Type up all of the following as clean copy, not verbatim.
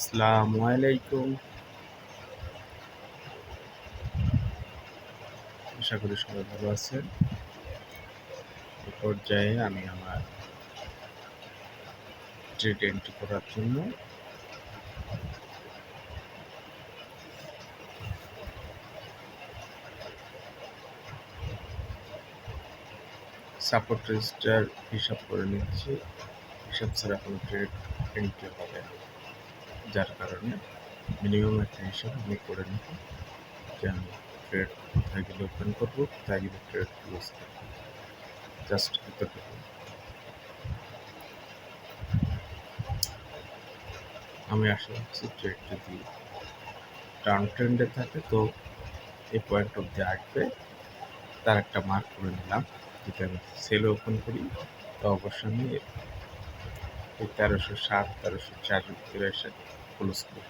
আসসালামু আলাইকুম। আশা করি সবাই ভালো আছেন। এই পর্যায়ে আমি আমার ট্রেড এন্ট্রি করার জন্য সাপোর্ট রেজিস্টার হিসাব করে নিচ্ছি। হিসাব ছাড়া কোনো ট্রেড এন্ট্রি হবে না, যার কারণে মিনিমাম একটা হিসাব আমি করে নিব যে আমি ট্রেড কোথায় গেলে ওপেন করবো, কোথায় গেলে ট্রেড ক্লোজ করবো, জাস্ট এতটুকু। আমি আশা করছি ট্রেড যদি ডাউন ট্রেন্ডে থাকে তো এই পয়েন্ট অব্দি আসবে, তার একটা মার্ক করে নিলাম। যদি আমি সেল ওপেন করি তো অবশ্যই আমি এই 1307 1304 ভিতরে এসে ক্লোজ করব।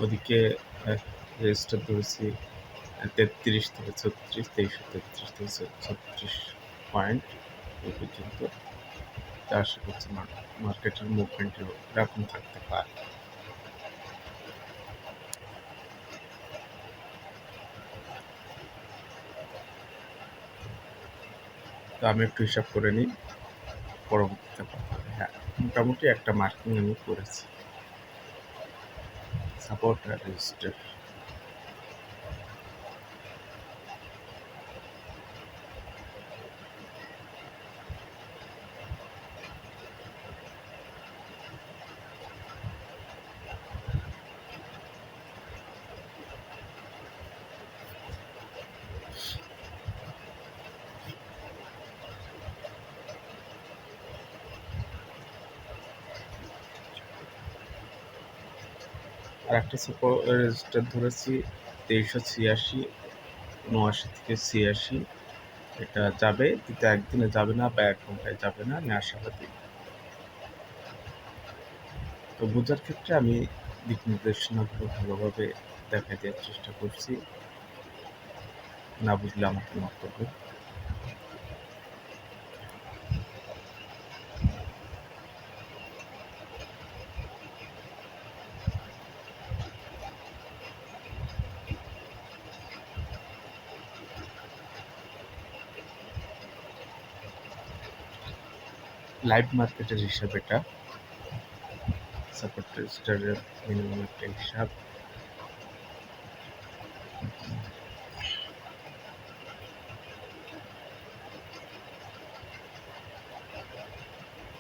ওদিকে রেজিস্টার ধরেছি 33 থেকে 36, 2333 থেকে 36 পয়েন্ট এই পর্যন্ত। আশা করছি মার্কেটের মুভমেন্ট এরকম থাকতে পারে। তো আমি একটু হিসাব করে নিই, পরবর্তীতে কথা হবে। হ্যাঁ, মোটামুটি একটা মার্কিং আমি করেছি, সাপোর্ট আর রেজিস্টার। আর একটা সাপোর্ট রেজিস্টার ধরেছি 2386, 79 থেকে 86। এটা যাবে, কিন্তু একদিনে যাবে না বা 1 ঘন্টায় যাবে না, আমি আশাবাদী। তো বোঝার ক্ষেত্রে আমি দিক নির্দেশনাগুলো ভালোভাবে দেখা দেওয়ার চেষ্টা করছি, না বুঝলে আমাকে মাফ করবে। লাইভ মার্কেটের হিসাব এটা, সাপোর্ট রেজিস্টারের মিনিমাম একটা হিসাব।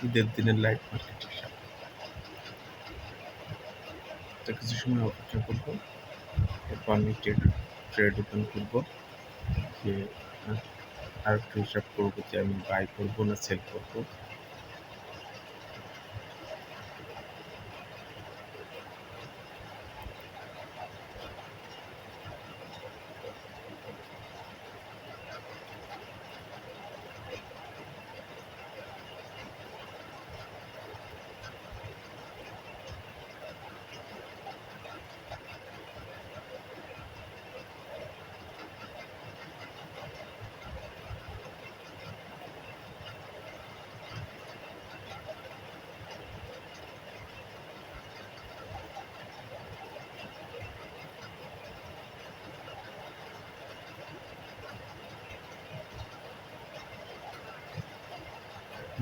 ঈদের দিনের লাইভ মার্কেট হিসাব। তো কিছু সময় অপেক্ষা করবো, এরপর আমি ট্রেড ওপেন করবো, যে আর একটু হিসাব করবো যে আমি বাই করবো না সেল করবো।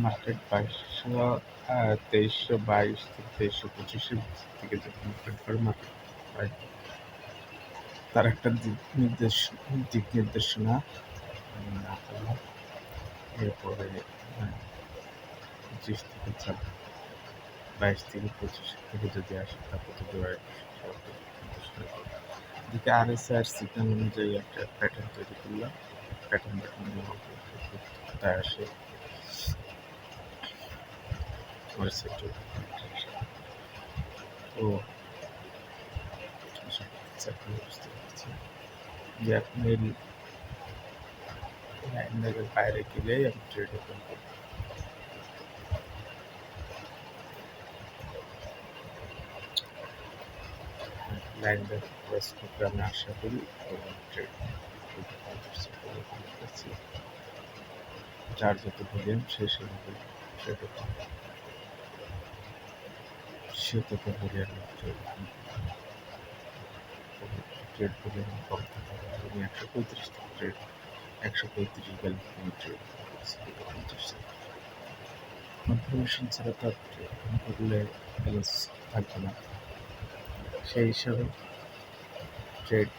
মার্কেট 2322 থেকে 2325-এর দিকে যখন মুভমেন্ট করে মার্কেট প্রায় তার একটা দিক নির্দেশনা না পেলাম। এরপরে 25 থেকে 22 থেকে 25 থেকে যদি আসে তারপর তো এদিকে RSI আর সিগন্যাল অনুযায়ী একটা প্যাটার্ন তৈরি করলাম। প্যাটার্নটা কোথায় আসে আমার সেক্টর। তো আশা করছি আপনি বুঝতে পারছি যে আপনি লাইন লেভেল বাইরে গেলেই আমি ট্রেড ওপেন করবো। লাইন লেভেল ক্রস করতে আমি আশা করি এবং ট্রেড করতে পারছি। যার যত ভলিউম সে সেভাবে ট্রেড সে তত ভলিউম ট্রেড ভলিউম কম থাকে। আমি 135টা ট্রেড 135 ব্যালেন্স ট্রেড করছি 50 কনফার্মেশন ছাড়া তো আর ট্রেড করলে ব্যালেন্স থাকবে না। সেই হিসাবে ট্রেড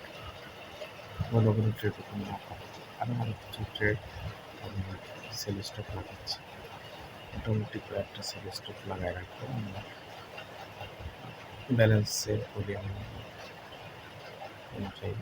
ঘন ঘন ট্রেড ওপেন না করা আরও কিছু ট্রেড আমি সেল স্টপ লাগাচ্ছি। মোটামুটি কয়েকটা সেল স্টপ লাগায় রাখবো আমার ব্যালেন্সের ভলিউম অনুযায়ী।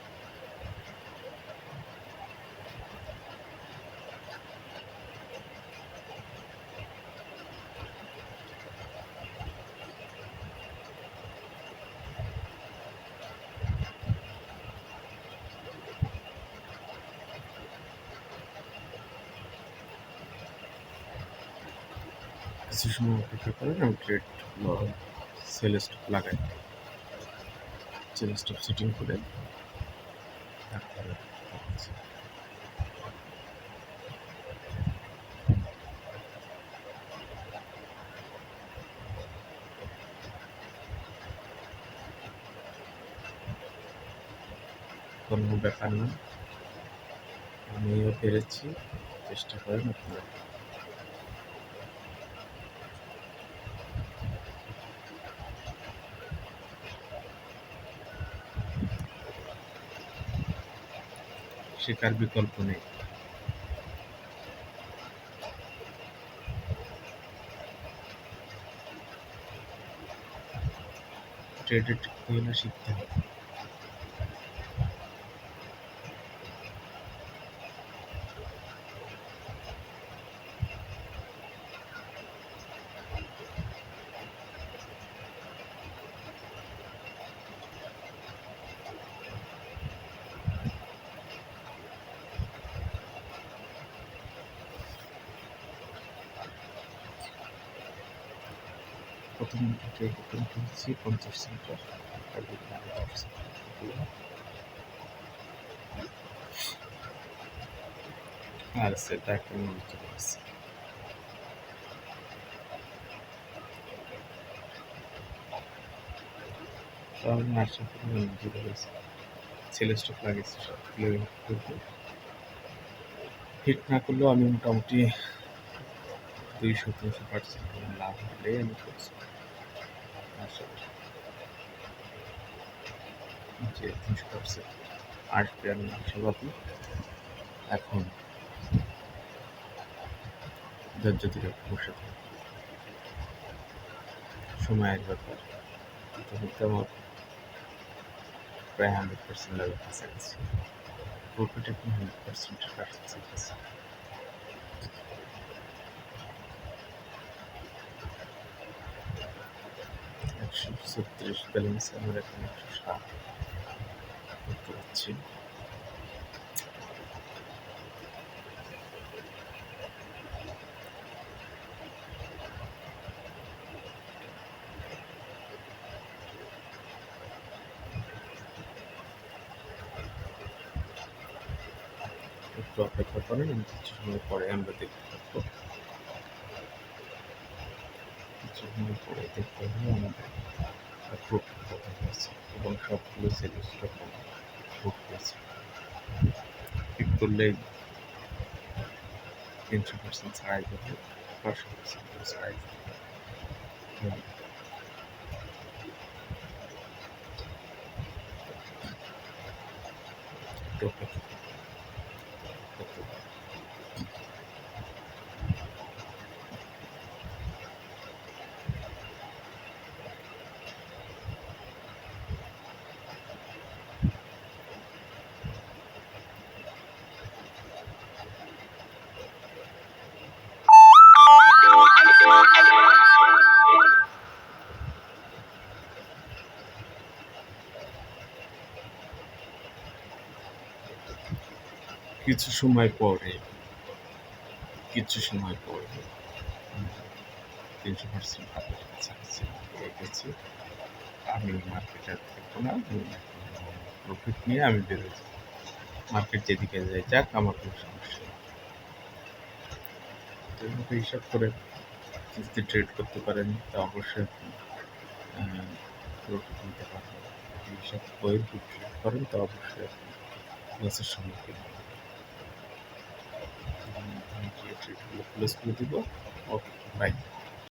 কিছু সময় অপেক্ষা করেন, আমি ট্রেড সেল স্টপ লাগাই, সেল স্টপ সেটিং করে তারপরে কোনো ব্যাপার না, আমিও পেরেছি, চেষ্টা করেন আপনারা। শেখার বিকল্প নেই। ট্রেডে টিকতে হলে শিখতে হবে। প্রথম ট্রেড ওপেন করেছি 50 সেন্টার, আর সেটা একটা নিতে পারছি। তো আমি আশা করি বুঝতে পেরেছি, সেল স্টপ লাগিয়েছি সবগুলো করবো। হিট না করলেও আমি মোটামুটি 200-300% লাভ হলে আমি করছি। আশা করি যে 300% আসবে, আমি আশাবাদী। এখন ধৈর্য ধরে বসে থাকি, সময়ের ব্যাপার। কিন্তু আমার প্রায় 100% লেভেল কাছাকাছি, প্রফিট এখন 100%-এর কাছাকাছি। 136 ব্যালেন্স, আমরা এখন 160 করতে পারছি। একটু অপেক্ষা করেন, কিছু সময় পরে আমরা দেখতে পাবো। কিছু সময় পরে দেখতে হবে আমাদের প্রফিট কত হয়েছে এবং সবগুলো সেলের রকম প্রুফ হয়েছে। ঠিক করলেই 300% ছাড়াই যাবে, 500% ছাড়াই যাবে। একটু অপেক্ষা করতে হবে। কিছু সময় পরে 300% হাতের কাছাকাছি হয়ে গেছে। আমি মার্কেটে আর থাকবো না, প্রফিট নিয়ে আমি বেরোই। মার্কেট যেদিকে যায় যাক, আমার কোনো সমস্যা নেই। তো এইভাবে হিসাব করে যদি ট্রেড করতে পারেন তা অবশ্যই আপনি প্রফিট নিতে পারবেন। যদি হিসাব বহির্ভূত ট্রেড করেন তা অবশ্যই আপনি লসের সম্মুখীন হবেন। আমি গিয়ে ট্রেডগুলো ক্লোজ করে দিব। ওকে, বাই।